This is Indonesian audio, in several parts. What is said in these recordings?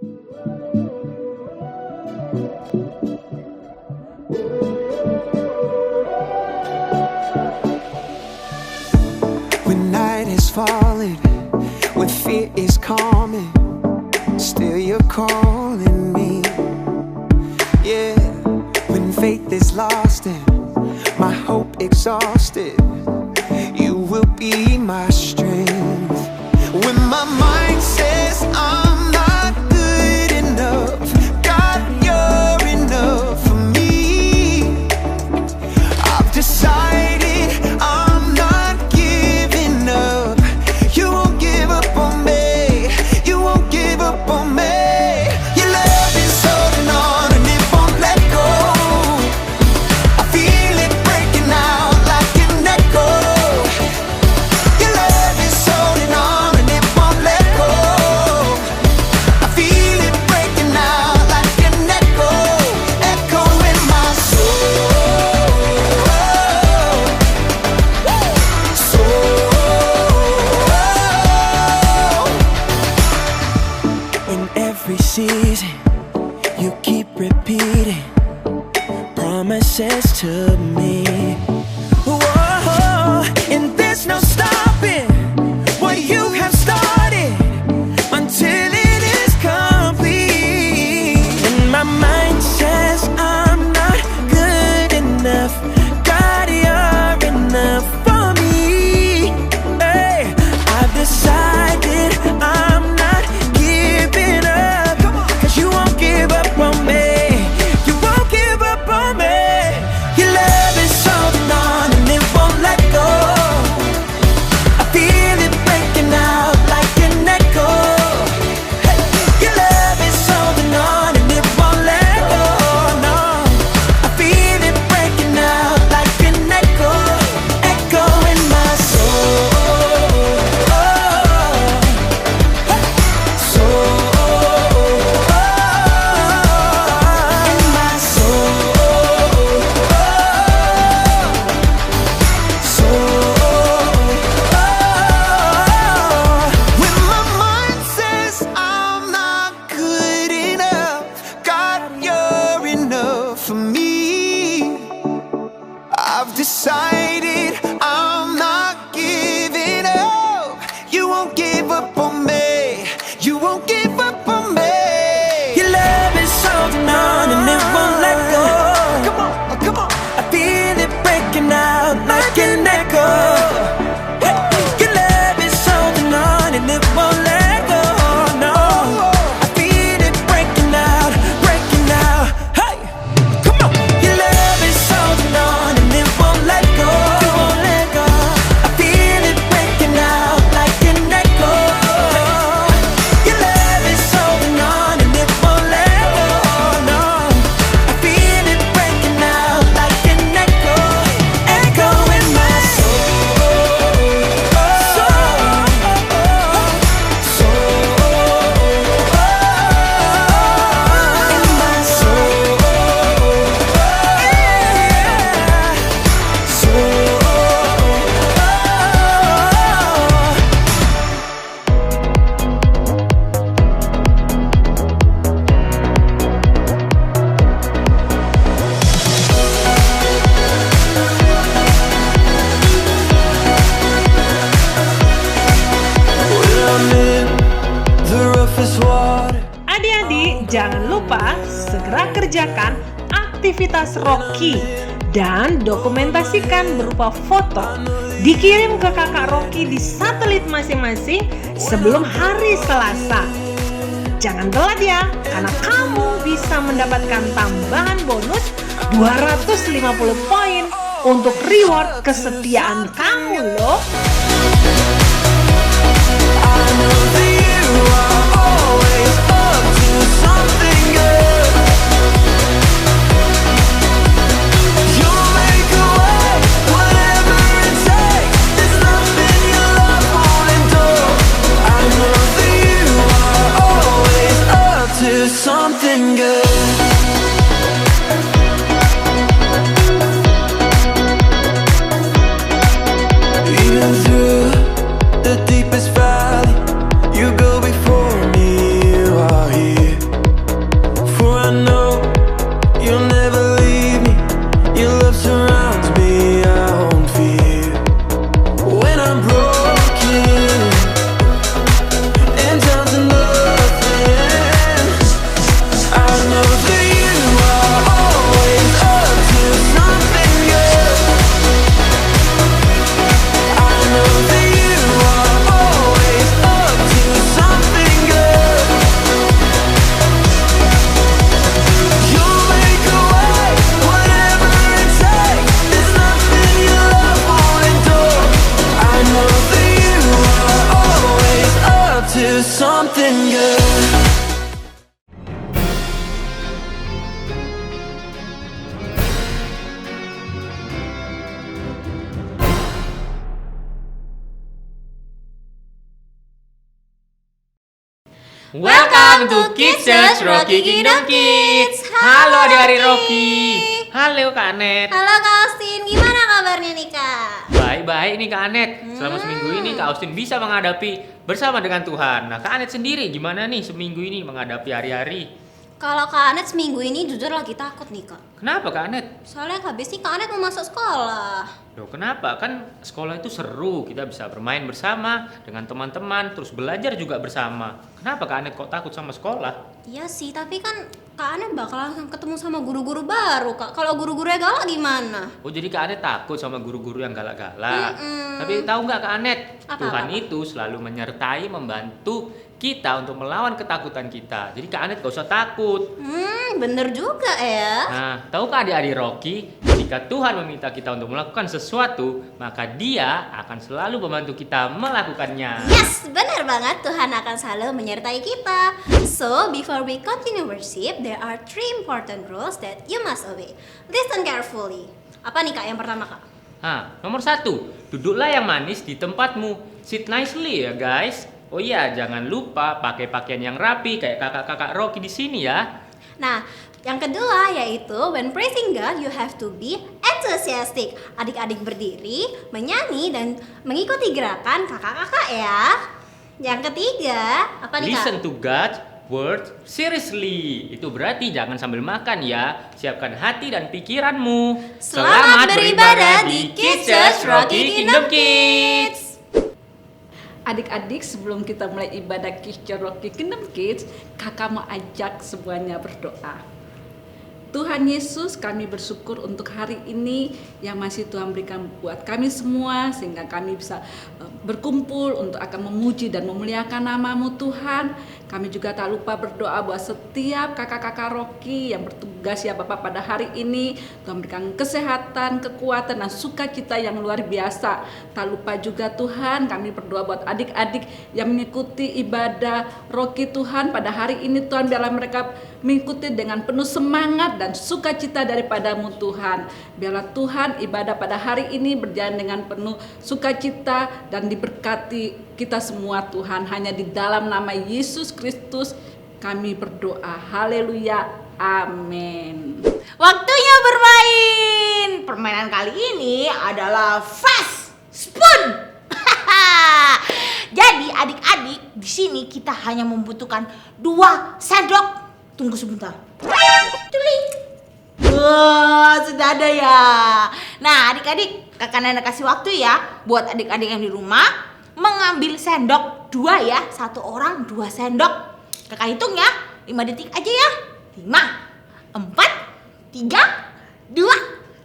When night is falling, when fear is calming, still you're calling me. Yeah, when faith is lost and my hope exhausted, you will be my strength. When my mind says I'm not good enough, God, you're enough for me. I've decided I'm not giving up. You won't give up on me. You won't give up on me. Your love is holding on and it won't let go. I feel it breaking out like an echo. Your love is holding on and it won't let go. I feel it breaking out like an echo, echo in my soul. In every season, you keep repeating promises to me. Whoa, and there's no stopping what you have started until it is complete. And my mind says I'm not good enough. God, you're enough for me. Hey, I've decided I'm not giving up. 'Cause you won't give up on me. You won't give up on me. Your love is holding on and it won't let go. I feel it breaking out like an echo. Hey, your love is holding on and it won't let go. No, I feel it breaking out like an echo, echo in my soul. In my when my mind says I'm not good enough, God, you're enough for me. I've decided I'm not giving up. You won't give up on me. You won't give up on me. Your love is holding on and it won't let go. Come on, come on. I feel it breaking out like an echo. Hey, your love is holding on and it won't let go. No, I feel it breaking out, breaking out. Hey, come on. Your love is holding on and it won't let go. It won't let go. I feel it breaking out like an echo. Your love is holding on and it won't let go. No, I feel it breaking out like an echo, echo in my soul. In my soul. When I'm in the roughest water. Adik-adik, jangan lupa segera kerjakan aktivitas Rocky dan dokumentasikan berupa foto. Dikirim ke kakak Rocky di satelit masing-masing sebelum hari Selasa. Jangan telat ya, karena kamu bisa mendapatkan tambahan bonus 250 poin untuk reward kesetiaan kamu loh. I know that you are always up to something good. You'll make a way, whatever it takes. There's nothing your love won't endure. I know that you are always up to something good. Even through to something good. Welcome to Kids Church Rocky Kingdom Kids. Halo adik-adik Rocky. Halo Kak Anet. Halo Kak Austin, gimana kabarnya nih Kak? Baik-baik nih Kak Anet. Selama seminggu ini Kak Austin bisa menghadapi bersama dengan Tuhan. Nah Kak Anet sendiri gimana nih seminggu ini menghadapi hari-hari? Kalau Kak Anet seminggu ini jujur lagi takut nih Kak. Kenapa Kak Anet? Soalnya habis nih Kak Anet mau masuk sekolah. Loh kenapa? Kan sekolah itu seru, kita bisa bermain bersama dengan teman-teman, terus belajar juga bersama. Kenapa Kak Anet kok takut sama sekolah? Iya sih, tapi kan Kak Anet bakal langsung ketemu sama guru-guru baru Kak. Kalau guru-gurunya galak gimana? Oh jadi Kak Anet takut sama guru-guru yang galak-galak. Tapi tahu nggak Kak Anet? Tuhan itu selalu menyertai, membantu kita untuk melawan ketakutan kita. Jadi Kak Anet gak usah takut. Bener juga ya. Nah, tahukah adik-adik Rocky, jika Tuhan meminta kita untuk melakukan sesuatu, maka Dia akan selalu membantu kita melakukannya. Yes, benar banget. Tuhan akan selalu menyertai kita. So, before we continue worship, there are 3 important rules that you must obey. Listen carefully. Apa nih Kak yang pertama Kak? Nomor 1, duduklah yang manis di tempatmu. Sit nicely ya guys. Oh iya, jangan lupa pakai pakaian yang rapi kayak kakak-kakak Rocky di sini ya. Nah, yang kedua yaitu when praising God you have to be enthusiastic. Adik-adik berdiri, menyanyi dan mengikuti gerakan kakak-kakak ya. Yang ketiga, apa nih Kak? Listen to God's word seriously. Itu berarti jangan sambil makan ya. Siapkan hati dan pikiranmu. Selamat beribadah di Kids Church Rocky Kingdom Kids. Adik-adik, sebelum kita mulai ibadah Kids Church Rocky Kingdom Kids, kakak mau ajak semuanya berdoa. Tuhan Yesus, kami bersyukur untuk hari ini yang masih Tuhan berikan buat kami semua, sehingga kami bisa berkumpul untuk akan memuji dan memuliakan nama-Mu Tuhan. Kami juga tak lupa berdoa buat setiap kakak-kakak Rocky yang bertugas ya Bapak pada hari ini. Tuhan berikan kesehatan, kekuatan dan sukacita yang luar biasa. Tak lupa juga Tuhan, kami berdoa buat adik-adik yang mengikuti ibadah Rocky Tuhan pada hari ini. Tuhan, biarlah mereka mengikuti dengan penuh semangat dan sukacita daripada-Mu Tuhan. Biarlah Tuhan ibadah pada hari ini berjalan dengan penuh sukacita dan diberkati kita semua Tuhan. Hanya di dalam nama Yesus Kristus kami berdoa. Haleluya. Amin. Waktunya bermain. Permainan kali ini adalah Fast Spoon. Jadi adik-adik, di sini kita hanya membutuhkan 2 sendok. Tunggu sebentar. Tuling. Wah, sudah ada ya. Nah, adik-adik, kakak Nana kasih waktu ya buat adik-adik yang di rumah mengambil sendok 2 ya. 1 orang 2 sendok. Kakak hitung ya, 5 detik aja ya. 5, 4, 3, 2,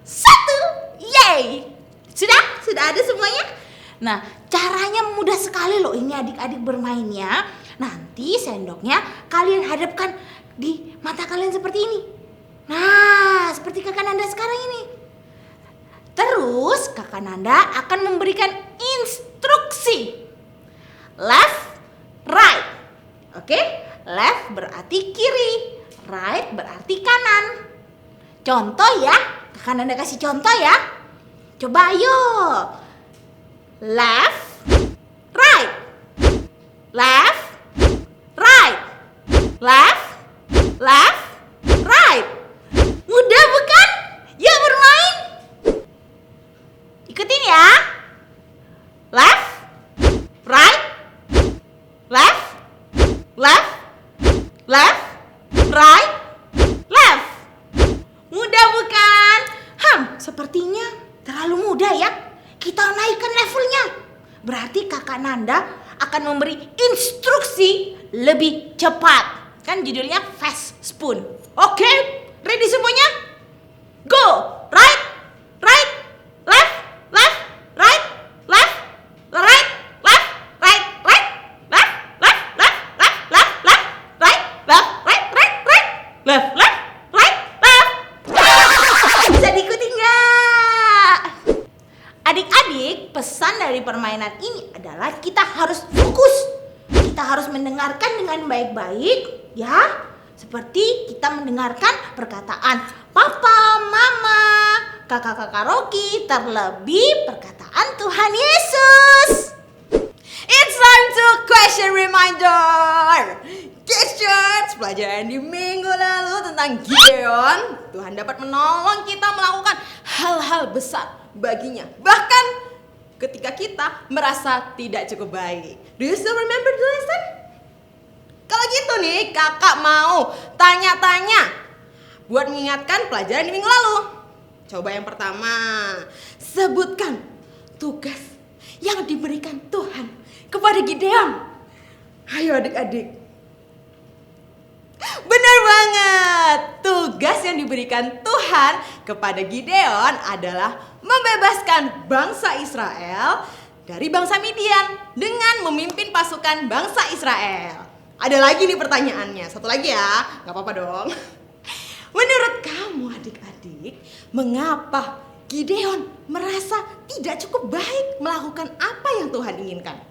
1. Yeay. Sudah ada semuanya? Nah, caranya mudah sekali loh ini adik-adik bermainnya. Nanti sendoknya kalian hadapkan di mata kalian seperti ini. Nah, seperti kakak Nanda sekarang ini. Terus kakak Nanda akan memberikan instruksi. Left, right. Oke? Left berarti kiri, right berarti kanan. Contoh ya, kakak Nanda kasih contoh ya. Coba ayo. Left, right. Left, right. Left, left, right. Mudah bukan? Yuk bermain. Ikutin ya. Left, right, left, left, left, right, left. Mudah bukan? Sepertinya terlalu mudah ya. Kita naikkan levelnya. Berarti kakak Nanda akan memberi instruksi lebih cepat. Kan judulnya Fast Spoon. Oke, ready semuanya? Go! Right, right, left, left, right, left, right, left, right, right, left, left, left, left, left, left, right, left, right, right, right, left, left, right, left. Bisa diikuti nggak? Adik-adik, pesan dari permainan ini adalah kita harus fokus. kita harus mendengarkan dengan baik-baik ya. Seperti kita mendengarkan perkataan Papa, Mama, kakak-kakak Rocky, terlebih perkataan Tuhan Yesus. It's time to question reminder. Questions pelajaran di minggu lalu tentang Gideon. Tuhan dapat menolong kita melakukan hal-hal besar baginya, bahkan ketika kita merasa tidak cukup baik. Do you still remember the lesson? Kalau gitu nih, kakak mau tanya-tanya buat mengingatkan pelajaran di minggu lalu. Coba yang pertama, sebutkan tugas yang diberikan Tuhan kepada Gideon. Ayo adik-adik. Benar banget. Tugas yang diberikan Tuhan kepada Gideon adalah membebaskan bangsa Israel dari bangsa Midian dengan memimpin pasukan bangsa Israel. Ada lagi nih pertanyaannya, satu lagi ya, gak apa-apa dong. Menurut kamu adik-adik, mengapa Gideon merasa tidak cukup baik melakukan apa yang Tuhan inginkan?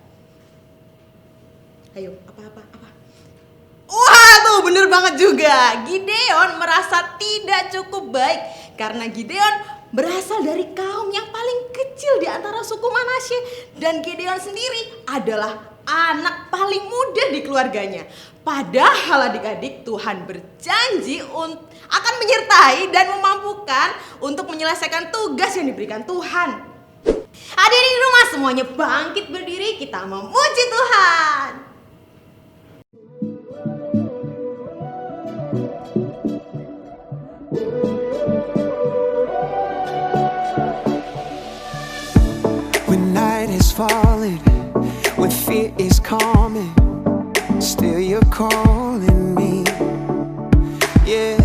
Ayo, apa? Wah, tuh bener banget juga. Gideon merasa tidak cukup baik karena Gideon berasal dari kaum yang paling kecil di antara suku Manasye, dan Gideon sendiri adalah anak paling muda di keluarganya. Padahal adik-adik, Tuhan berjanji akan menyertai dan memampukan untuk menyelesaikan tugas yang diberikan Tuhan. Adik-adik di rumah semuanya bangkit berdiri, kita memuji Tuhan. When night is falling, when fear is calming, still you're calling me. Yeah,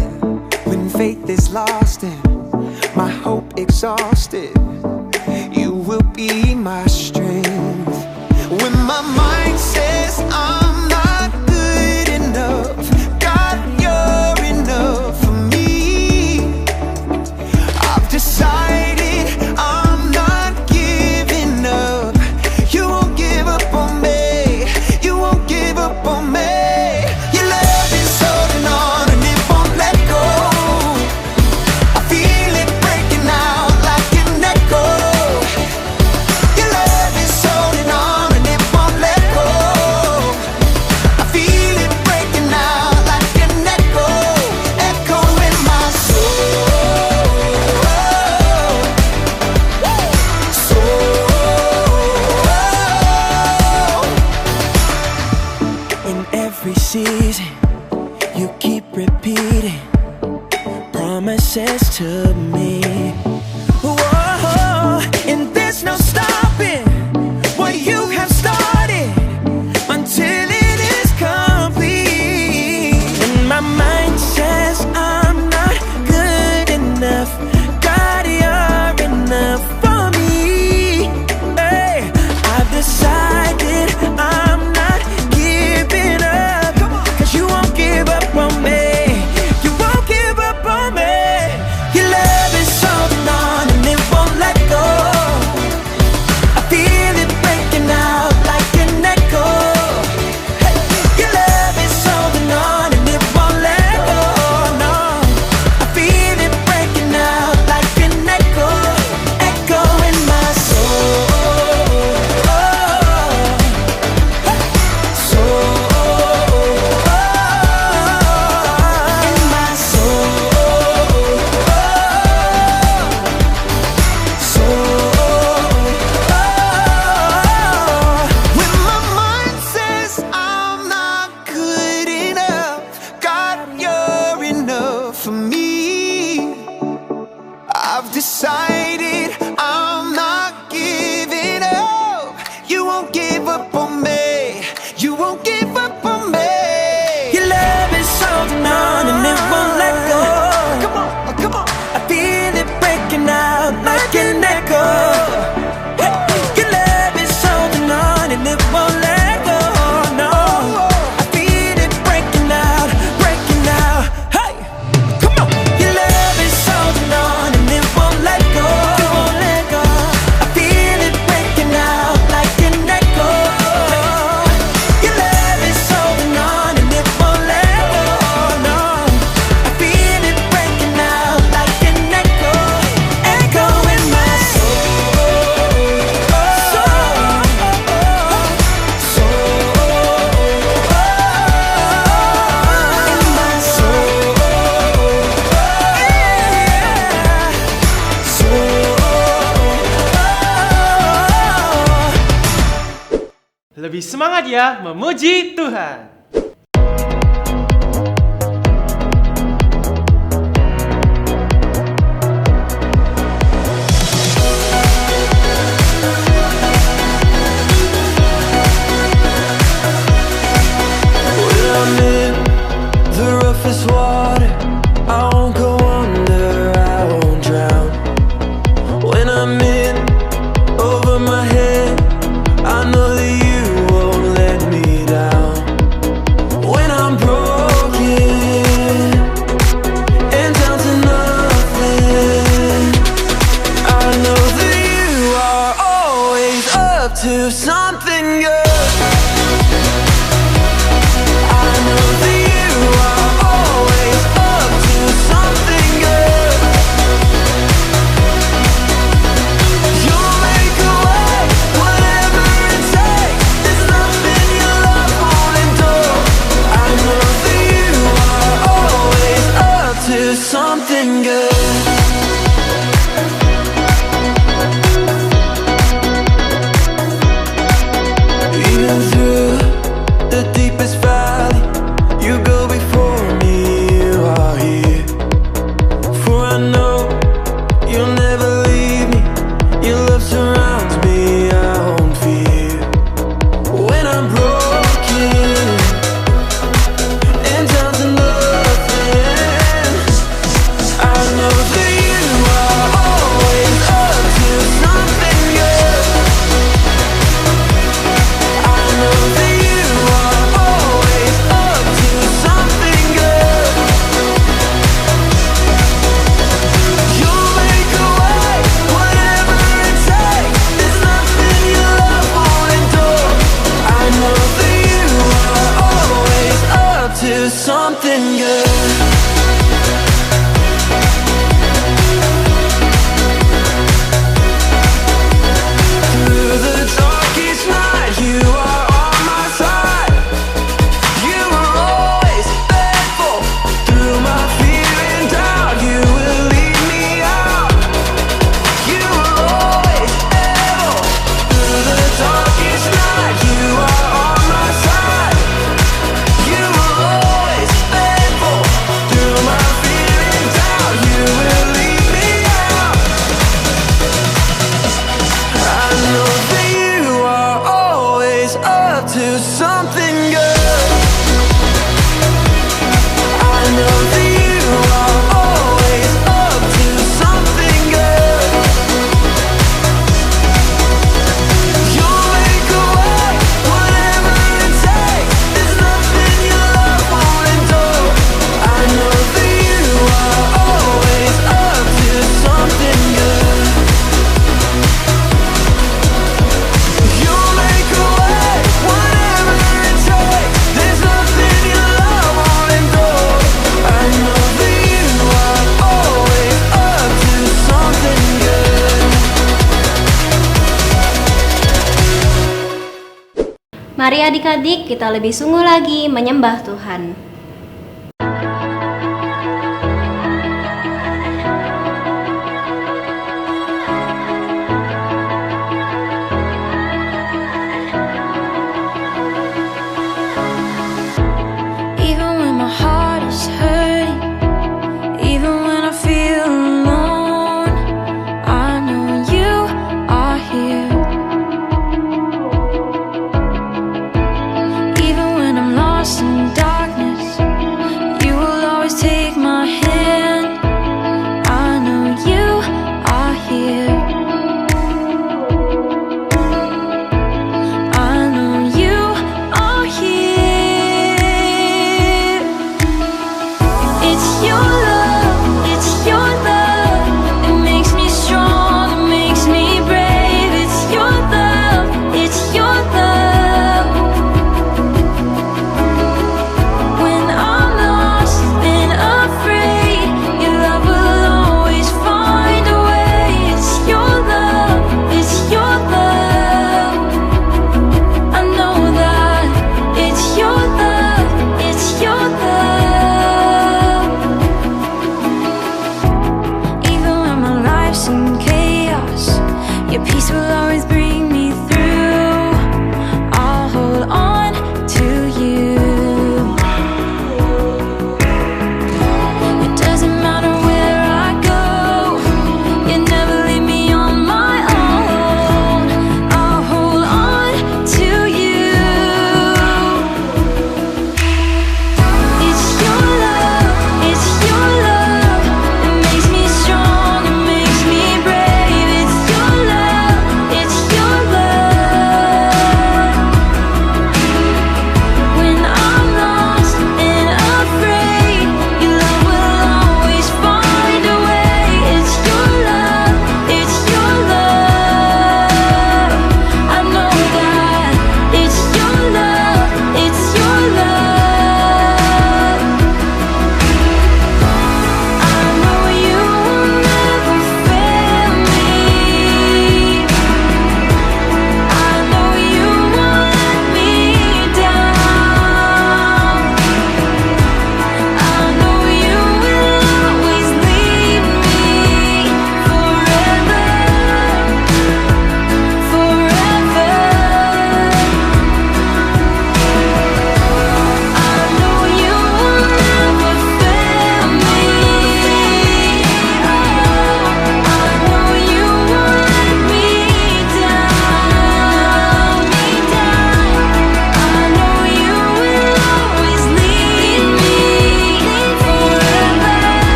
when faith is lost and my hope exhausted, you will be my strength. When my mind says I'm not good enough, God, you're enough for me. I've decided I'm not giving up. You won't give up on me. You won't give up on me. Your love is holding on and it won't let go. I feel it breaking out like an echo. Your love is holding on and it won't let go. I feel it breaking out like an echo, echo in my soul. In every season, you keep repeating promises to me. Whoa, and there's no stopping what you have started until it is complete. And my mind says I'm not good enough. God, you're enough for me. Hey, I've decided I'm not giving up. 'Cause you won't give up on me. You won't give up on me. Your love is holding on and it won't let go. I feel it breaking out like an echo. Hey, your love is holding on and it won't let go. No, I feel it breaking out like an echo, echo in my soul. In my soul. When my mind says I'm not good enough, God, you're enough for me. I've decided I'm not giving up. You won't give up on me. You won't give up on me. Your love is holding on and it won't let go. Come on. I feel it breaking out like an echo. Hey, your love is holding on and it won't let go. No, I feel it breaking out, breaking out. Hey, come on. Your love is holding on and it won't let go. It won't let go. I feel it breaking out like an echo. Your love lebih semangat ya memuji Tuhan. To something good. I know that you are always up to something good. You'll make a way, whatever it takes. There's nothing your love won't endure. I know that you are always up to something good. Through the deepest valley, you go before me, you are here. For I know you'll never leave me, your love surrounds me, I won't fear. When I'm broken and down to nothing, I know that you are always up to something good. I know that you are always up to something good. You'll make a way, whatever it takes. There's nothing your love won't endure. I know that you are always up to something good. Through the darkest night, you are on my side. You are always faithful. Through my fear and doubt, you will lead me out. You are always able. Through the darkest night, you are on my side. You are always faithful. Through my fear and doubt, you will lead me out. I know that you are always up to something good. I know that you are always up to something good. You'll make a way, whatever it takes. There's nothing your love won't endure. I know that you are always up to something good. You'll make a way, whatever it takes. There's nothing your love won't endure. I know that you are always up to something good. Mari adik-adik kita lebih sungguh lagi menyembah Tuhan. Even when my heart is hurting, even when I feel alone, I know you are here. Even when I'm lost in darkness, you will always take my hand. I know you are here. I know you are here. It's your love that makes me strong, that makes me brave. It's your love, it's your love. When I'm lost and afraid, your love will always find a way. It's your love, it's your love. I know that it's your love, it's your love.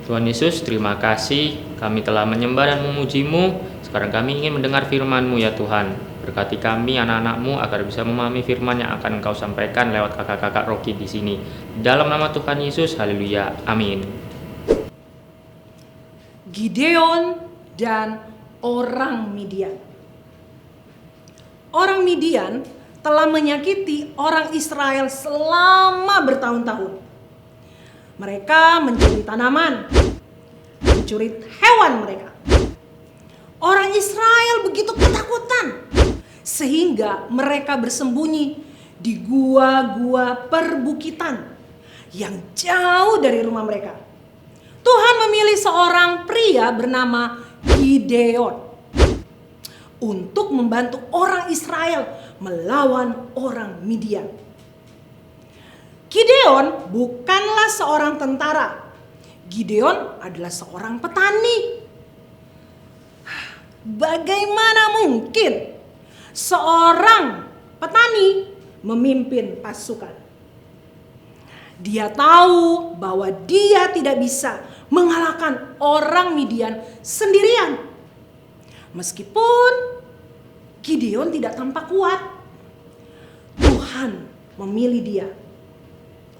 Tuhan Yesus, terima kasih kami telah menyembah dan memuji-Mu. Sekarang kami ingin mendengar firman-Mu ya Tuhan. Berkati kami anak-anak-Mu agar bisa memahami firman yang akan Engkau sampaikan lewat kakak-kakak Rocky di sini. Dalam nama Tuhan Yesus, haleluya, amin. Gideon dan orang Midian. Orang Midian telah menyakiti orang Israel selama bertahun-tahun. Mereka mencuri tanaman, mencuri hewan mereka. Orang Israel begitu ketakutan sehingga mereka bersembunyi di gua-gua perbukitan yang jauh dari rumah mereka. Tuhan memilih seorang pria bernama Gideon untuk membantu orang Israel melawan orang Midian. Gideon bukanlah seorang tentara. Gideon adalah seorang petani. Bagaimana mungkin seorang petani memimpin pasukan? Dia tahu bahwa dia tidak bisa mengalahkan orang Midian sendirian. Meskipun Gideon tidak tampak kuat, Tuhan memilih dia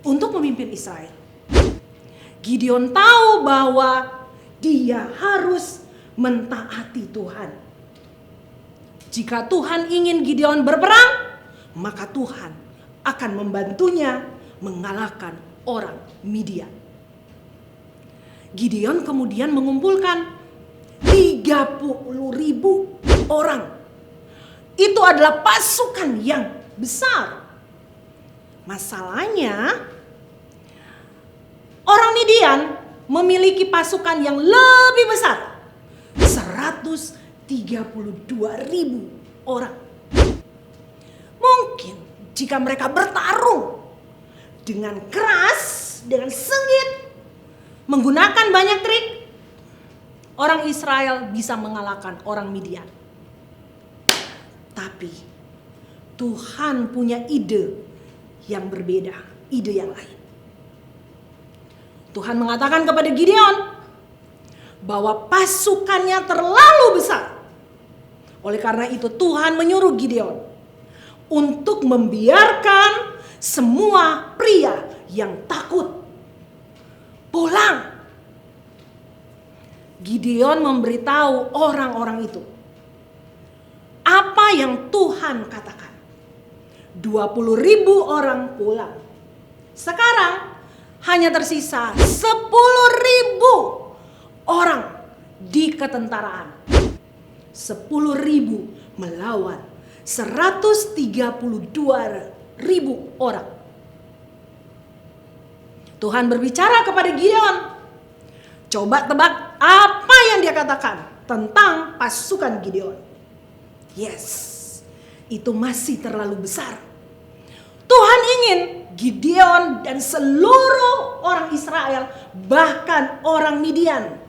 untuk memimpin Israel. Gideon tahu bahwa dia harus mentaati Tuhan. Jika Tuhan ingin Gideon berperang, maka Tuhan akan membantunya mengalahkan orang Midian. Gideon kemudian mengumpulkan 30.000 orang. Itu adalah pasukan yang besar. Masalahnya, orang Midian memiliki pasukan yang lebih besar. 132.000 orang. Mungkin jika mereka bertarung dengan keras, dengan sengit, menggunakan banyak trik, orang Israel bisa mengalahkan orang Midian. Tapi Tuhan punya ide yang berbeda, ide yang lain. Tuhan mengatakan kepada Gideon bahwa pasukannya terlalu besar. Oleh karena itu Tuhan menyuruh Gideon untuk membiarkan semua pria yang takut pulang. Gideon memberitahu orang-orang itu apa yang Tuhan katakan. 20.000 orang pulang. Sekarang hanya tersisa 10.000 orang di ketentaraan. 10.000 melawan 132.000 orang. Tuhan berbicara kepada Gideon. Coba tebak apa yang dia katakan tentang pasukan Gideon. Yes, itu masih terlalu besar. Tuhan ingin Gideon dan seluruh orang Israel, bahkan orang Midian,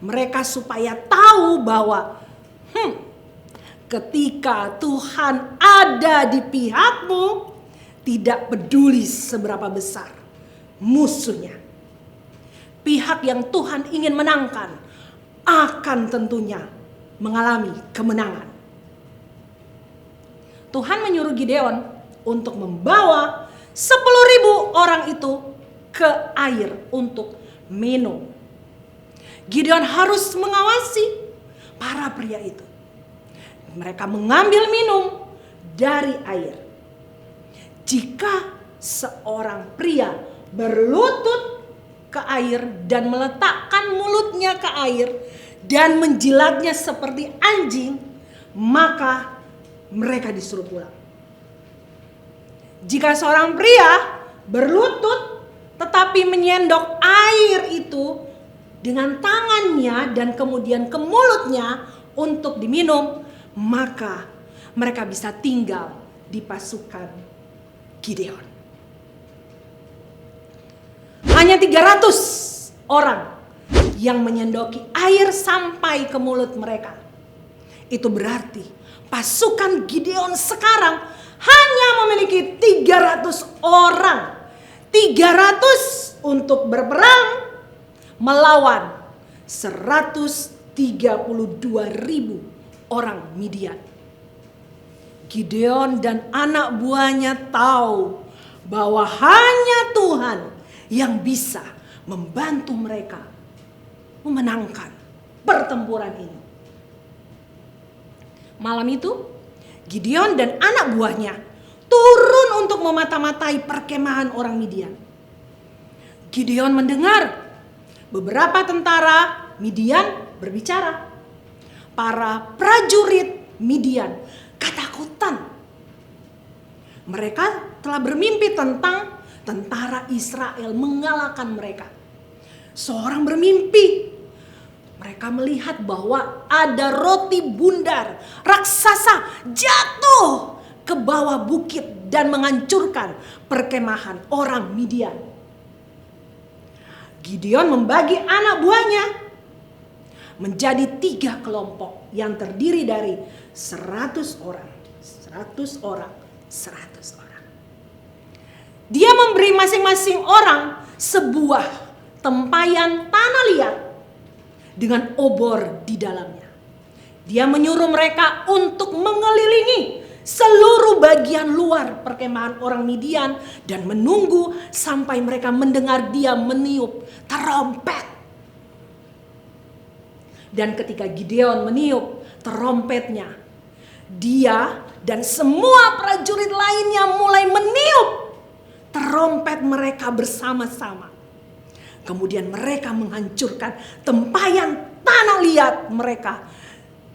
mereka supaya tahu bahwa ketika Tuhan ada di pihakmu, tidak peduli seberapa besar musuhnya. Pihak yang Tuhan ingin menangkan akan tentunya mengalami kemenangan. Tuhan menyuruh Gideon untuk membawa 10.000 orang itu ke air untuk minum. Gideon harus mengawasi para pria itu. Mereka mengambil minum dari air. Jika seorang pria berlutut ke air dan meletakkan mulutnya ke air dan menjilatnya seperti anjing, maka mereka disuruh pulang. Jika seorang pria berlutut tetapi menyendok air itu dengan tangannya dan kemudian ke mulutnya untuk diminum, maka mereka bisa tinggal di pasukan Gideon. Hanya 300 orang yang menyendoki air sampai ke mulut mereka. Itu berarti pasukan Gideon sekarang hanya memiliki 300 orang. 300 untuk berperang melawan 132.000 orang Midian. Gideon dan anak buahnya tahu bahwa hanya Tuhan yang bisa membantu mereka memenangkan pertempuran ini. Malam itu, Gideon dan anak buahnya turun untuk memata-matai perkemahan orang Midian. Gideon mendengar beberapa tentara Midian berbicara. Para prajurit Midian ketakutan. Mereka telah bermimpi tentang tentara Israel mengalahkan mereka. Seorang bermimpi. Mereka melihat bahwa ada roti bundar raksasa jatuh ke bawah bukit dan menghancurkan perkemahan orang Midian. Gideon membagi anak buahnya menjadi 3 kelompok yang terdiri dari 100 orang. Dia memberi masing-masing orang sebuah tempayan tanah liat dengan obor di dalamnya. Dia menyuruh mereka untuk mengelilingi seluruh bagian luar perkemahan orang Midian dan menunggu sampai mereka mendengar dia meniup terompet. Dan ketika Gideon meniup terompetnya, dia dan semua prajurit lainnya mulai meniup terompet mereka bersama-sama. Kemudian mereka menghancurkan tempayan tanah liat mereka.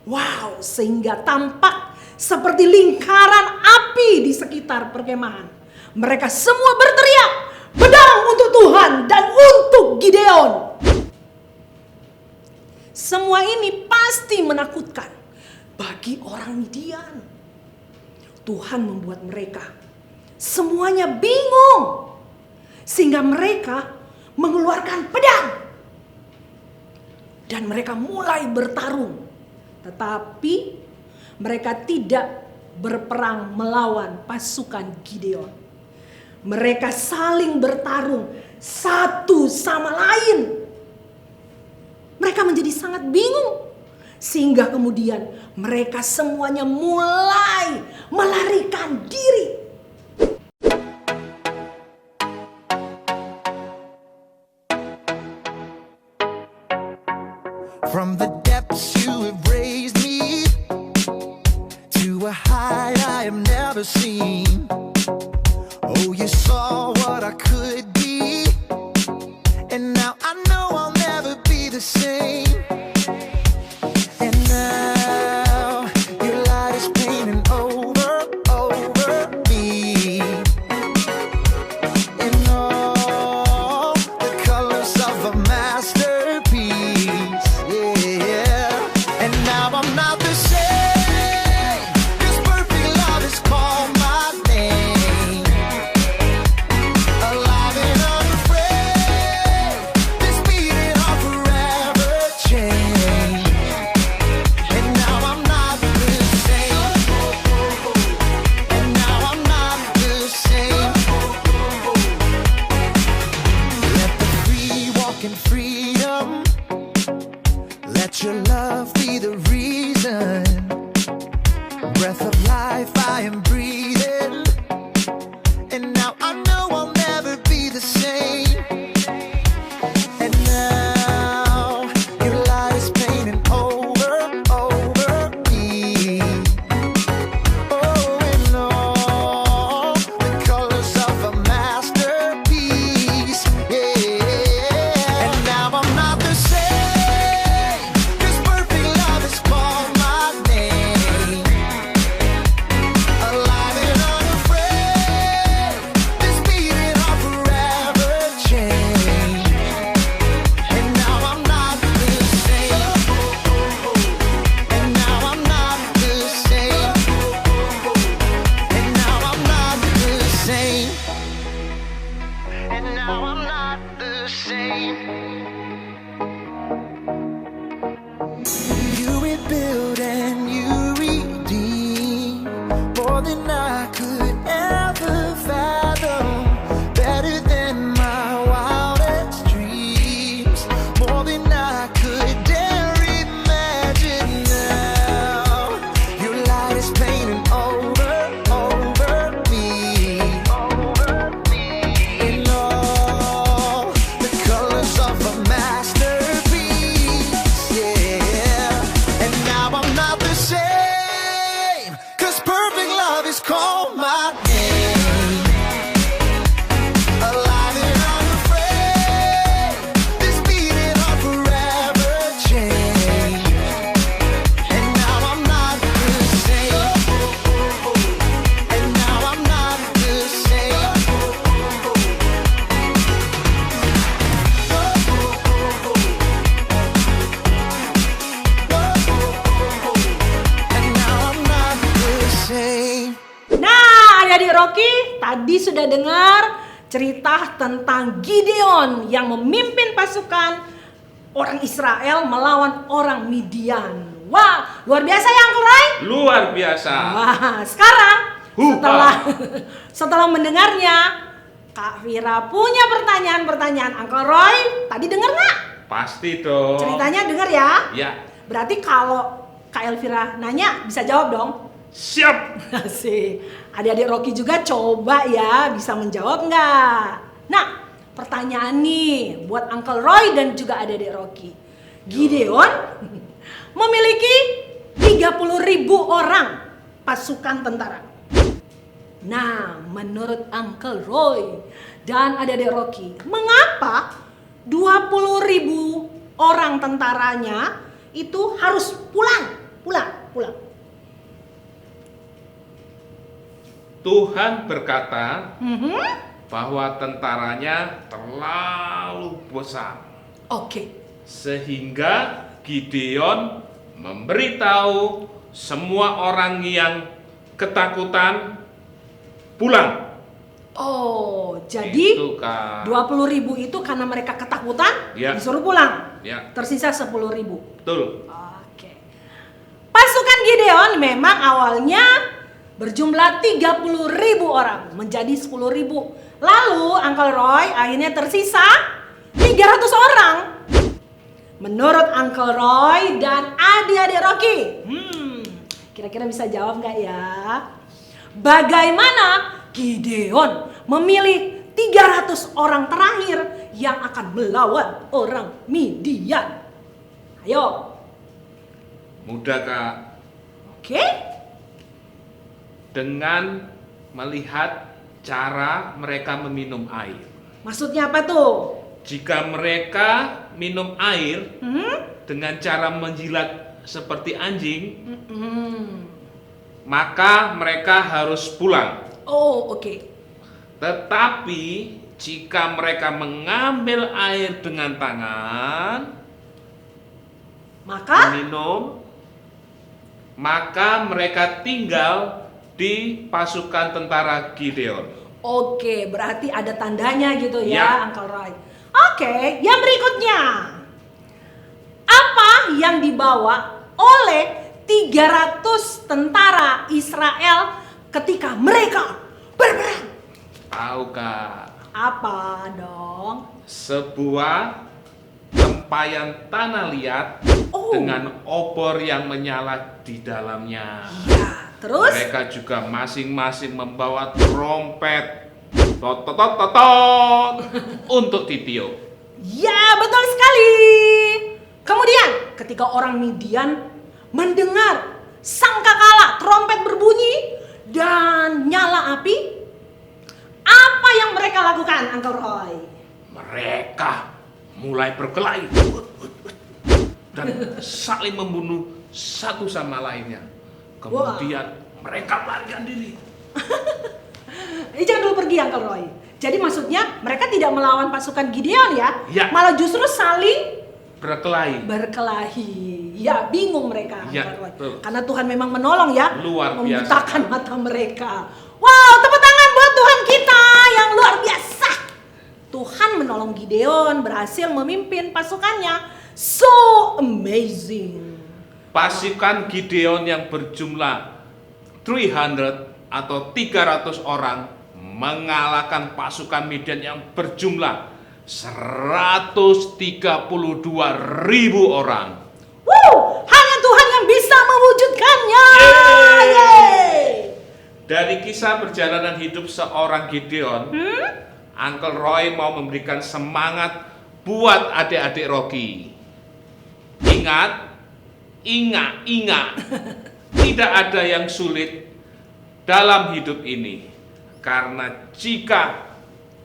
Wow, sehingga tampak seperti lingkaran api di sekitar perkemahan. Mereka semua berteriak, "Pedang untuk Tuhan dan untuk Gideon." Semua ini pasti menakutkan bagi orang Midian. Tuhan membuat mereka semuanya bingung sehingga mereka mengeluarkan pedang dan mereka mulai bertarung. Tetapi mereka tidak berperang melawan pasukan Gideon. Mereka saling bertarung satu sama lain. Mereka menjadi sangat bingung. Sehingga kemudian mereka semuanya mulai melarikan diri. From the depths you have raised me to a height I have never seen. Oh, you saw what I could be, and now I know I'll never be the same. And now your light is painting over me, in all the colors of a masterpiece. Yeah, and now I'm not the same. This perfect love is called my name. Alive and unafraid, this beating heart forever changed. And now I'm not the same. And now I'm not the same. Let the free walk in freedom. Let your love be the reason. Breath of life I am breathing. And now I know I'll never be the same. And now your light is painting over me. Oh, in all the colors of a masterpiece. Yeah. And now I'm not the same. This perfect love is called my name. Alive and unafraid, this beating heart forever changed. And now I'm not the same. And now I'm not the same. And now I'm not the same. And now I'm not the same. You rebuild and you redeem more than I could ever fathom. Better than my wildest dreams. Rocky, tadi sudah dengar cerita tentang Gideon yang memimpin pasukan orang Israel melawan orang Midian. Wah, luar biasa ya Uncle Roy? Luar biasa. Wah, sekarang Hupa. setelah mendengarnya, Kak Vira punya pertanyaan-pertanyaan. Uncle Roy, tadi dengar nggak? Pasti dong. Ceritanya dengar ya? Ya. Berarti kalau Kak Elvira nanya, bisa jawab dong? Siap. Asik. Adik-adik Rocky juga coba ya, bisa menjawab nggak? Nah, pertanyaan nih buat Uncle Roy dan juga adik-adik Rocky. Gideon memiliki 30.000 orang pasukan tentara. Nah, menurut Uncle Roy dan adik-adik Rocky, mengapa 20.000 orang tentaranya itu harus pulang? Tuhan berkata bahwa tentaranya terlalu besar. Oke. Sehingga Gideon memberitahu semua orang yang ketakutan pulang. Oh, jadi Itu, Kak. 20.000 itu karena mereka ketakutan, Ya. disuruh pulang. Ya, Tersisa 10.000. betul. Oke. Pasukan Gideon memang awalnya berjumlah 30.000 orang menjadi 10.000. Lalu Uncle Roy akhirnya tersisa 300 orang. Menurut Uncle Roy dan adik-adik Rocky, kira-kira bisa jawab nggak ya? Bagaimana Gideon memilih 300 orang terakhir yang akan melawan orang Midian? Ayo. Mudah, Kak. Oke? Dengan melihat cara mereka meminum air. Maksudnya apa tuh? Jika mereka minum air dengan cara menjilat seperti anjing, maka mereka harus pulang. Oh, oke. Tetapi jika mereka mengambil air dengan tangan, Maka minum, maka mereka tinggal di pasukan tentara Gideon. oke, berarti ada tandanya gitu ya, Ya. Uncle Roy. Oke, yang berikutnya. Apa yang dibawa oleh 300 tentara Israel ketika mereka berperang? Tahu, Kak? Apa dong? Sebuah tempayan tanah liat Oh. dengan obor yang menyala di dalamnya. Ya, terus? Mereka juga masing-masing membawa trompet tot untuk ditiup. Ya, betul sekali. Kemudian, ketika orang Midian mendengar sangkakala trompet berbunyi dan nyala api, apa yang mereka lakukan, Uncle Roy? Mereka mulai berkelahi dan saling membunuh satu sama lainnya. Kemudian mereka melarikan diri. Jangan dulu pergi, Uncle Roy. Jadi maksudnya mereka tidak melawan pasukan Gideon ya? Ya. Malah justru saling Berkelahi. Ya, bingung mereka, Ya, Uncle Roy. betul. Karena Tuhan memang menolong ya, Luar biasa. membutakan mata mereka. Wow, tepuk tangan buat Tuhan kita yang luar biasa. Tuhan menolong Gideon, berhasil memimpin pasukannya. So amazing. Pasukan Gideon yang berjumlah 300 atau 300 orang mengalahkan pasukan Midian yang berjumlah 132.000 orang. Hanya Tuhan yang bisa mewujudkannya. Yeay. Dari kisah perjalanan hidup seorang Gideon, Uncle Roy mau memberikan semangat buat adik-adik Rocky. Ingat. Tidak ada yang sulit dalam hidup ini. Karena jika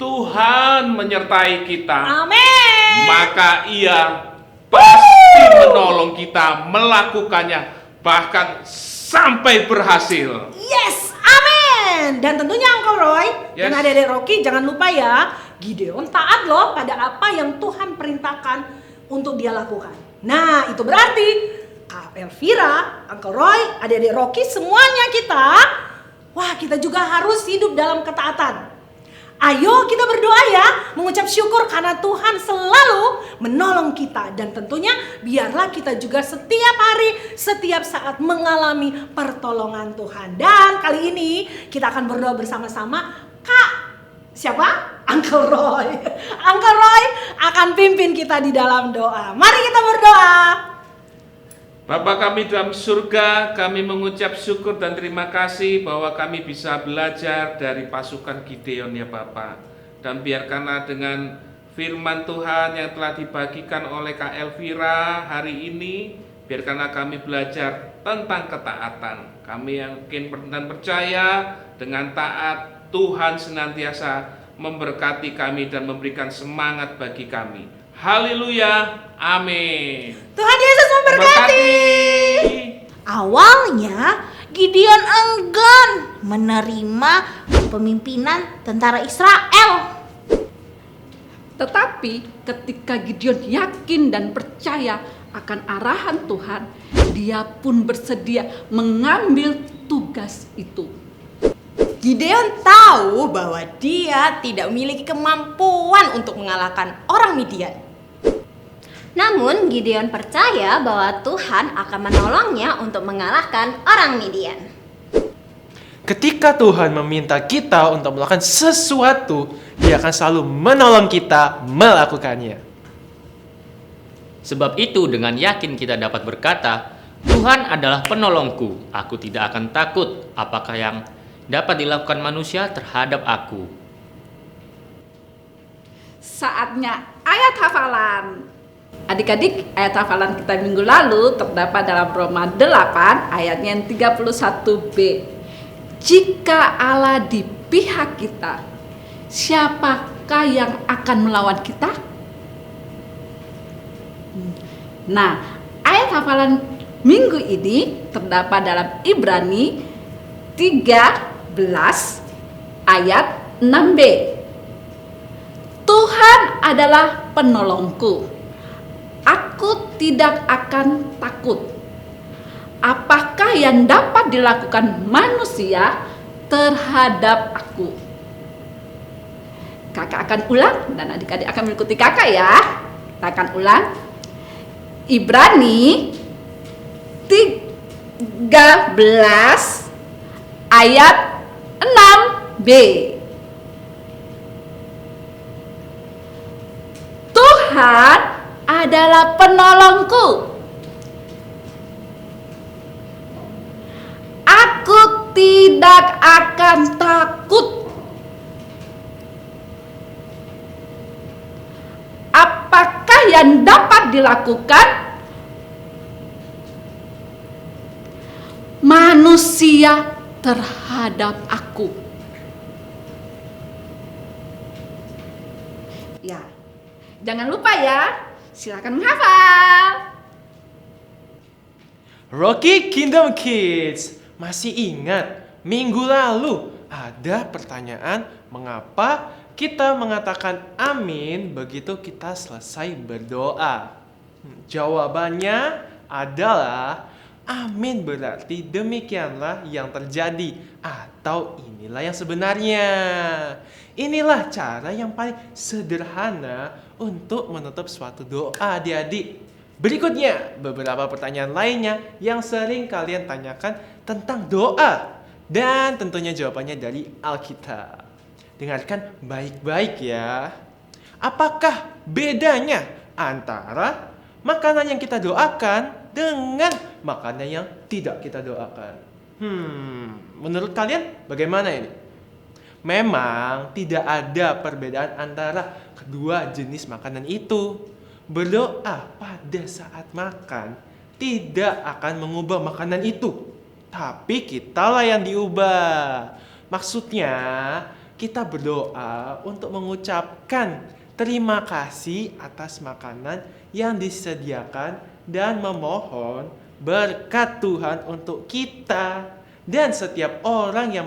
Tuhan menyertai kita, Amin. maka Ia pasti menolong kita melakukannya, bahkan sampai berhasil. Yes, amin. Dan tentunya Uncle Roy dan Yes. adik-adik Rocky jangan lupa ya, Gideon taat loh pada apa yang Tuhan perintahkan untuk dia lakukan. Nah, itu berarti Kak Elvira, Uncle Roy, adik-adik Rocky semuanya kita Wah, kita juga harus hidup dalam ketaatan. Ayo kita berdoa ya, mengucap syukur karena Tuhan selalu menolong kita. Dan tentunya biarlah kita juga setiap hari, setiap saat mengalami pertolongan Tuhan. Dan kali ini kita akan berdoa bersama-sama. Kak, siapa? Uncle Roy. Uncle Roy akan pimpin kita di dalam doa. Mari kita berdoa. Bapa kami dalam surga, kami mengucap syukur dan terima kasih bahwa kami bisa belajar dari pasukan Gideon ya Bapa. Dan biarkanlah dengan firman Tuhan yang telah dibagikan oleh Kak Elvira hari ini, biarkanlah kami belajar tentang ketaatan. Kami yakin dan percaya dengan taat Tuhan senantiasa memberkati kami dan memberikan semangat bagi kami. Haleluya, amin. Tuhan Yesus memberkati. Awalnya Gideon enggan menerima kepemimpinan tentara Israel. Tetapi ketika Gideon yakin dan percaya akan arahan Tuhan, dia pun bersedia mengambil tugas itu. Gideon tahu bahwa dia tidak memiliki kemampuan untuk mengalahkan orang Midian. Namun Gideon percaya bahwa Tuhan akan menolongnya untuk mengalahkan orang Midian. Ketika Tuhan meminta kita untuk melakukan sesuatu, Dia akan selalu menolong kita melakukannya. Sebab itu dengan yakin kita dapat berkata, Tuhan adalah penolongku, aku tidak akan takut apakah yang dapat dilakukan manusia terhadap aku. Saatnya ayat hafalan. Adik-adik, ayat hafalan kita minggu lalu terdapat dalam Roma 8 ayatnya yang 31b. Jika Allah di pihak kita, siapakah yang akan melawan kita? Nah, ayat hafalan minggu ini terdapat dalam Ibrani 13 ayat 6b. Tuhan adalah penolongku. Aku tidak akan takut. Apakah yang dapat dilakukan manusia terhadap aku? Kakak akan ulang dan adik-adik akan mengikuti kakak ya. Kita akan ulang. Ibrani 13 ayat 6b. Tuhan adalah penolongku. Aku tidak akan takut. Apakah yang dapat dilakukan manusia terhadap aku? Ya, jangan lupa ya. Silakan menghafal. Rocky Kingdom Kids, masih ingat minggu lalu ada pertanyaan mengapa kita mengatakan amin begitu kita selesai berdoa? Jawabannya adalah amin berarti demikianlah yang terjadi atau inilah yang sebenarnya. Inilah cara yang paling sederhana untuk menutup suatu doa, adik-adik. Berikutnya, beberapa pertanyaan lainnya yang sering kalian tanyakan tentang doa. Dan tentunya jawabannya dari Alkitab. Dengarkan baik-baik ya. Apakah bedanya antara makanan yang kita doakan dengan makanan yang tidak kita doakan? Menurut kalian bagaimana ini? Memang tidak ada perbedaan antara kedua jenis makanan itu. Berdoa pada saat makan tidak akan mengubah makanan itu, tapi kitalah yang diubah. Maksudnya kita berdoa untuk mengucapkan terima kasih atas makanan yang disediakan dan memohon berkat Tuhan untuk kita dan setiap orang yang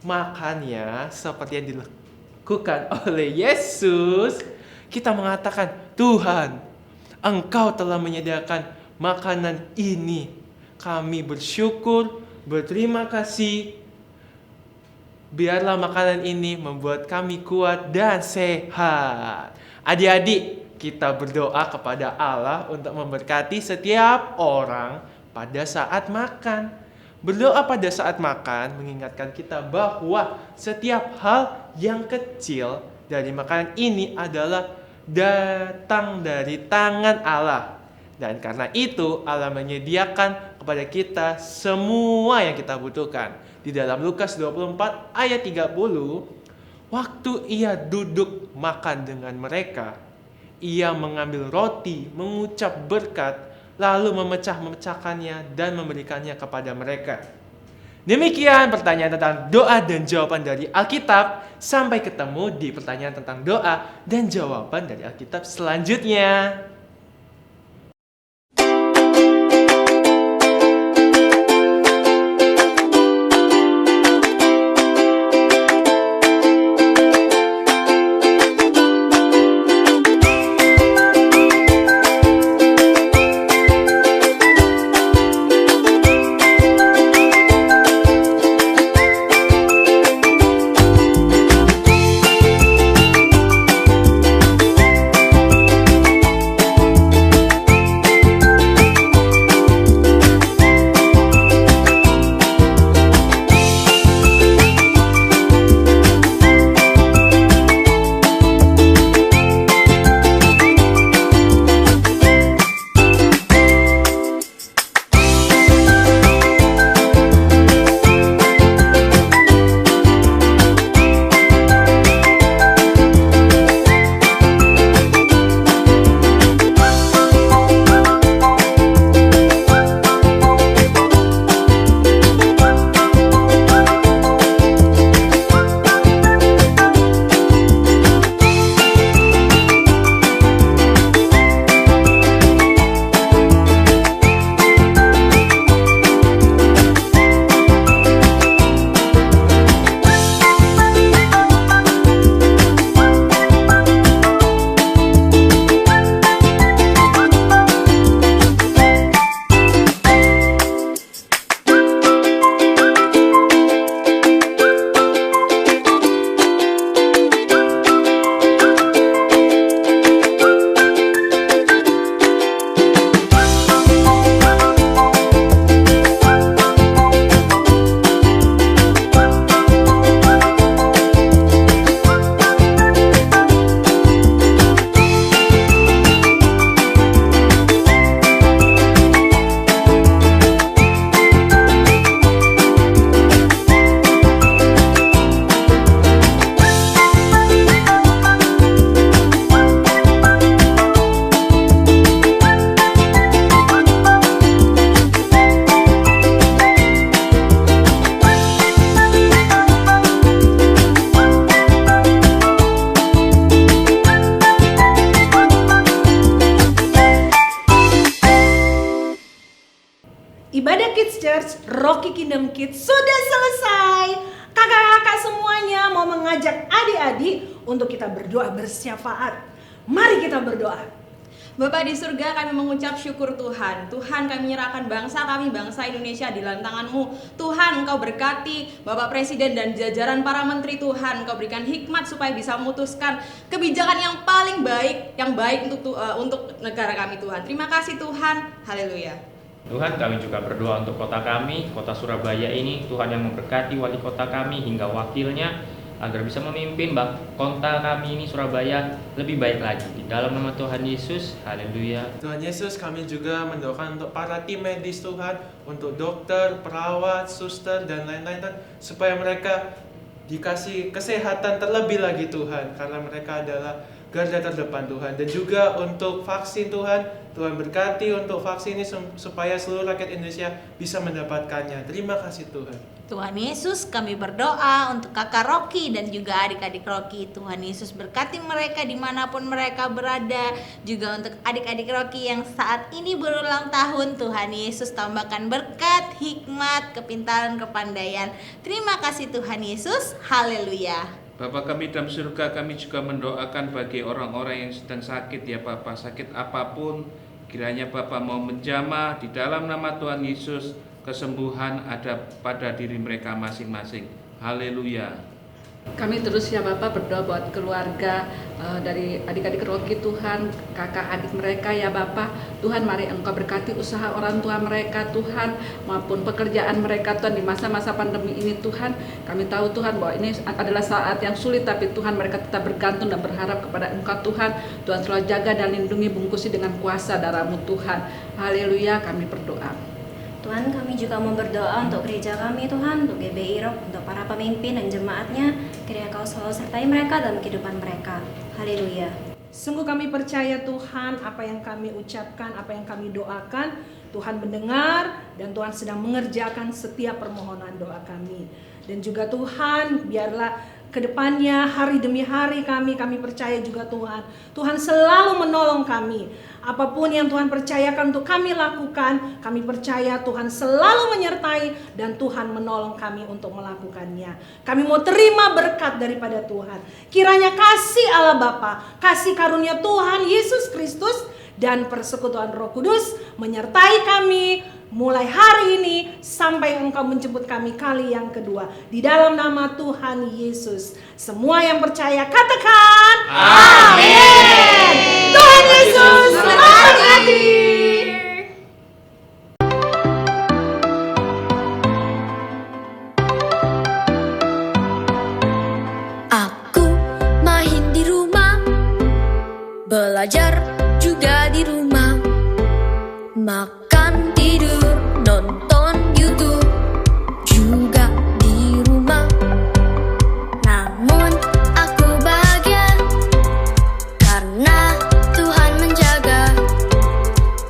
makannya seperti yang dilakukan oleh Yesus. Kita mengatakan, Tuhan, Engkau telah menyediakan makanan ini. Kami bersyukur, berterima kasih, Biarlah makanan ini membuat kami kuat dan sehat. Adik-adik, kita berdoa kepada Allah untuk memberkati setiap orang pada saat makan. Berdoa pada saat makan mengingatkan kita bahwa setiap hal yang kecil dari makanan ini adalah datang dari tangan Allah. Dan karena itu Allah menyediakan kepada kita semua yang kita butuhkan. Di dalam Lukas 24 ayat 30, waktu ia duduk makan dengan mereka, ia mengambil roti, mengucap berkat, lalu memecahkannya dan memberikannya kepada mereka. Demikian pertanyaan tentang doa dan jawaban dari Alkitab. Sampai ketemu di pertanyaan tentang doa dan jawaban dari Alkitab selanjutnya. Ibadah Kids Church Rocky Kingdom Kids sudah selesai. Kakak-kakak semuanya mau mengajak adik-adik untuk kita berdoa bersyafaat. Mari kita berdoa. Bapa di surga, kami mengucap syukur Tuhan. Tuhan, kami menyerahkan bangsa kami, bangsa Indonesia di dalam tangan-Mu. Tuhan, Engkau berkati Bapak Presiden dan jajaran para menteri. Tuhan, Engkau berikan hikmat supaya bisa memutuskan kebijakan yang paling baik, yang baik untuk negara kami Tuhan. Terima kasih Tuhan. Haleluya. Tuhan, kami juga berdoa untuk kota kami, kota Surabaya ini. Tuhan yang memberkati wali kota kami hingga wakilnya, agar bisa memimpin kota kami ini Surabaya lebih baik lagi. Di dalam nama Tuhan Yesus, haleluya. Tuhan Yesus, kami juga mendoakan untuk para tim medis Tuhan, untuk dokter, perawat, suster, dan lain-lain Tuhan, supaya mereka dikasih kesehatan terlebih lagi Tuhan, karena mereka adalah garda terdepan Tuhan. Dan juga untuk vaksin Tuhan, Tuhan berkati untuk vaksin ini supaya seluruh rakyat Indonesia bisa mendapatkannya. Terima kasih Tuhan. Tuhan Yesus, kami berdoa untuk kakak Rocky dan juga adik-adik Rocky. Tuhan Yesus berkati mereka dimanapun mereka berada. Juga untuk adik-adik Rocky yang saat ini berulang tahun, Tuhan Yesus tambahkan berkat, hikmat, kepintaran, kepandaian. Terima kasih Tuhan Yesus. Haleluya. Bapa kami dalam surga, kami juga mendoakan bagi orang-orang yang sedang sakit ya Bapa, sakit apapun, kiranya Bapa mau menjamah di dalam nama Tuhan Yesus, kesembuhan ada pada diri mereka masing-masing. Haleluya. Kami terus ya Bapak berdoa buat keluarga dari adik-adik Rocky Tuhan, kakak adik mereka ya Bapak. Tuhan mari Engkau berkati usaha orang tua mereka Tuhan, maupun pekerjaan mereka Tuhan di masa-masa pandemi ini Tuhan. Kami tahu Tuhan bahwa ini adalah saat yang sulit, tapi Tuhan mereka tetap bergantung dan berharap kepada Engkau Tuhan. Tuhan selalu jaga dan lindungi, bungkusi dengan kuasa darah-Mu Tuhan. Haleluya, kami berdoa. Tuhan, kami juga mau berdoa untuk gereja kami Tuhan, untuk GBI Rock, untuk para pemimpin dan jemaatnya. Kiranya Kau selalu sertai mereka dalam kehidupan mereka. Haleluya. Sungguh kami percaya Tuhan, apa yang kami ucapkan, apa yang kami doakan, Tuhan mendengar dan Tuhan sedang mengerjakan setiap permohonan doa kami. Dan juga Tuhan, biarlah kedepannya hari demi hari kami percaya juga Tuhan selalu menolong kami. Apapun yang Tuhan percayakan untuk kami lakukan, kami percaya Tuhan selalu menyertai dan Tuhan menolong kami untuk melakukannya. Kami mau terima berkat daripada Tuhan. Kiranya kasih Allah Bapa, kasih karunia Tuhan Yesus Kristus dan persekutuan Roh Kudus menyertai kami mulai hari ini sampai Engkau menjemput kami kali yang kedua. Di dalam nama Tuhan Yesus. Semua yang percaya katakan amin. Tuhan Yesus memberkati. Aku main di rumah, belajar juga di rumah, makan, tidur, nonton YouTube juga di rumah. Namun aku bahagia karena Tuhan menjaga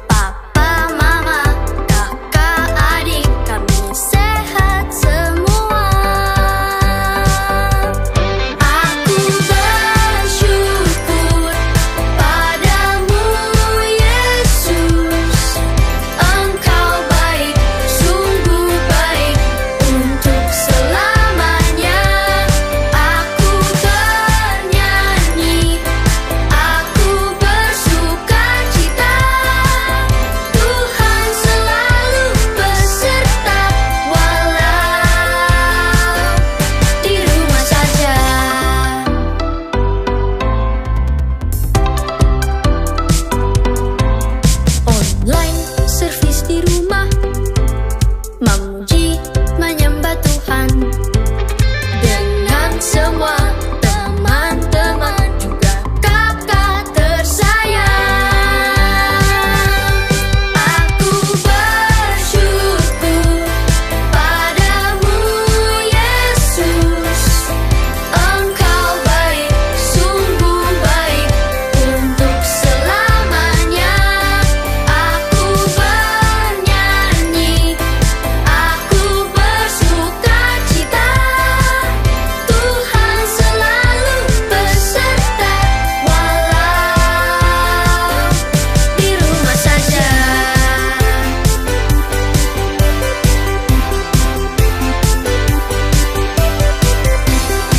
papa, mama, kakak, adik kami sehat semua. Aku bersyukur padamu Yesus, Engkau baik, sungguh baik untuk selamanya. Aku bernyanyi, aku bersuka cita, Tuhan selalu beserta walau di rumah saja. Online service di rumah, memuji menyembah Tuhan dengan semua teman-teman juga kakak tersayang. Aku bersyukur padamu Yesus, Engkau baik, sungguh baik untuk selamanya. Aku bernyanyi, aku bersuka cita, Tuhan selalu beserta walau di rumah saja.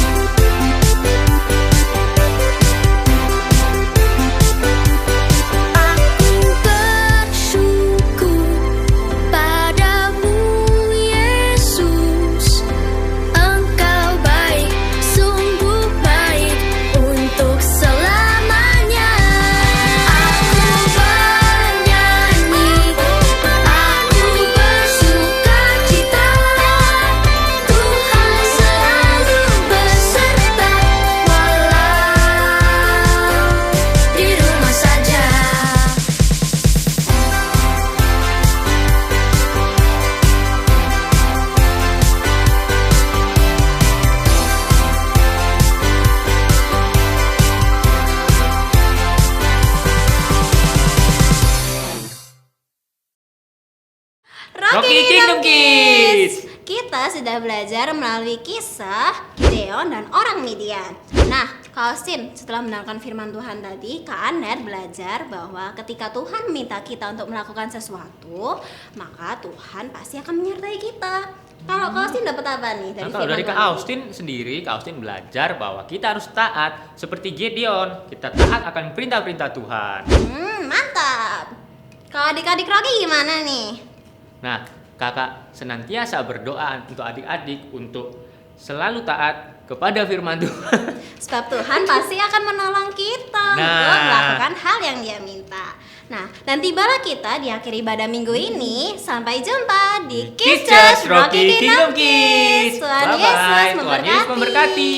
Aku bersyukur padamu Yesus, Engkau baik, sungguh baik untuk selamanya. Aku bernyanyi, aku bersuka cita, Tuhan selalu beserta walau di rumah saja. Rocky Kingdom Kids. Kita sudah belajar melalui kisah Gideon dan orang Midian. Nah, Kak Austin, setelah mendengarkan firman Tuhan tadi, Kak Anet belajar bahwa ketika Tuhan minta kita untuk melakukan sesuatu, maka Tuhan pasti akan menyertai kita. Kalau Kak Austin dapat apa nih dari Nah, kalau firman dari Kak Tuhan? Austin sendiri, Kak Austin belajar bahwa kita harus taat seperti Gideon. Kita taat akan perintah-perintah Tuhan. Mantap. Kalau adik-adik Rocky gimana nih? Nah, kakak senantiasa berdoa untuk adik-adik untuk selalu taat kepada firman Tuhan. Sebab Tuhan pasti akan menolong kita Nah. untuk melakukan hal yang Dia minta. Nah, dan tibalah kita di akhir ibadah minggu ini. Sampai jumpa di Kids Church Rocky Kingdom Kids. Tuhan Bye-bye. Yesus Tuhan Yesus memberkati.